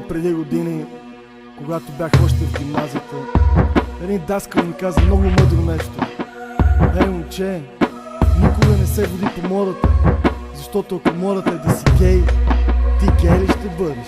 преди години, когато бях още в гимназията, един даскал ми каза много мъдро нещо. Момче, никога не се води по модата, защото ако модата е да си гей, ти гей ли ще бъдеш?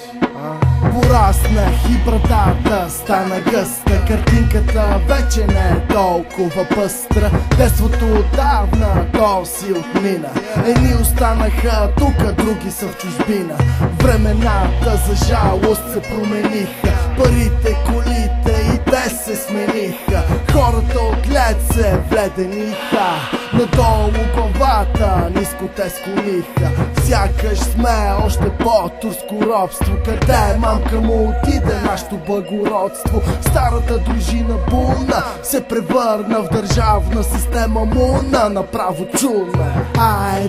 Пораснах и брадата стана гъста, картинката вече не е толкова пъстра. Детството отдавна то си отмина, едни останаха тука, други са в чужбина. Времената за жалост се промениха, парите, колите и те се смениха. Хората от лед се вледениха, надолу главата ниско те склониха. Сякаш сме още по-турско робство, къде мамка му отиде нашето благородство. Старата дружина булна се превърна в държавна система муна, направо чудна.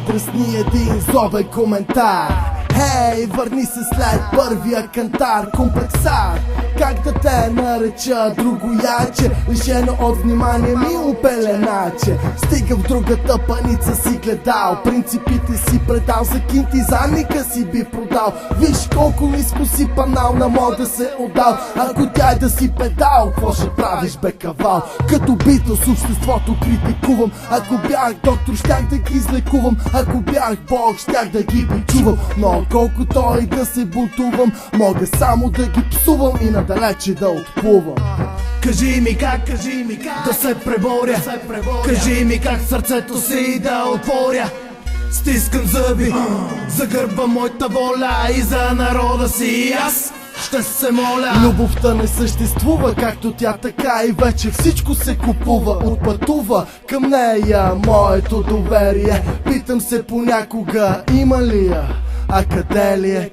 Дръсни един злобен коментар. Хей, върни се след първия кантар, комплексар. Как да те нареча другояче, лишено от внимание мило пеленаче. Стига в другата паница си гледал, принципите си предал, за кинтизанника си би продал. Виж колко ниско си панал, на мода се отдал. Ако тя е да си педал, какво ще правиш бе кавал? Като Битълс обществото критикувам. Ако бях доктор, щях да ги излекувам. Ако бях Бог, щях да ги бичувам. Но колко той да се бунтувам, мога само да ги псувам и надалече да отплувам. Кажи ми как да се преборя, кажи ми как сърцето си да отворя. Стискам зъби, загърбвам моята воля и за народа си аз ще се моля. Любовта не съществува както тя, така и вече всичко се купува. Отпътува към нея моето доверие. Питам се понякога има ли я, а къде ли е?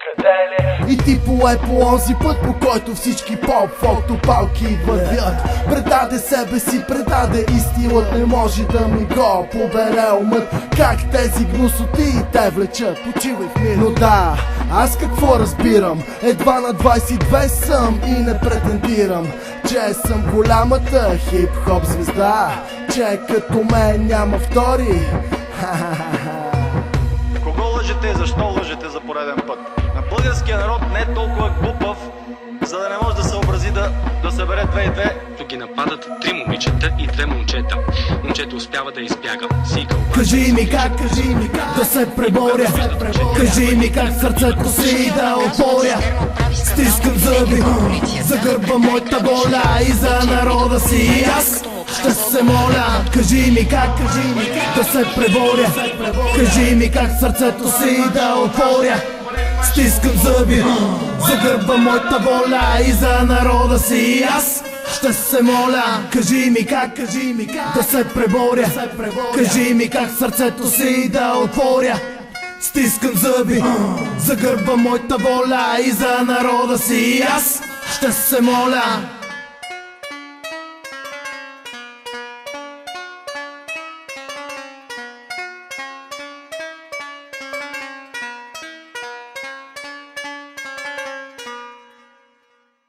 И ти пое по онзи път, по който всички поп-фото палки вървят. Предаде себе си, предаде и стилът не може да ми го побере умът. Как тези гнусоти те влечат, почивай в мир. Но да, аз какво разбирам, едва на 22 съм и не претендирам, че съм голямата хип-хоп звезда, че като мен няма втори. Кого лъжете и защо лъжете за пореден път? На българския народ не е толкова глупав, за да не може да съобрази да събере 2 и 2. Тук ги нападат 3 момичета и 2 момчета. Момчето успява да избяга. Кажи ми как да се преборя, кажи ми как сърцето си да отворя. Стискам зъби, загърбвам моята воля и за народа си аз ще се моля. Кажи ми как да се преборя, кажи ми как сърцето си да отворя. Стискам зъби, загърбвам моята воля и за народа си аз ще се моля. Кажи ми как да се преборя, кажи ми как сърцето си да отворя. Стискам зъби, загърбвам моята воля и за народа си аз ще се моля.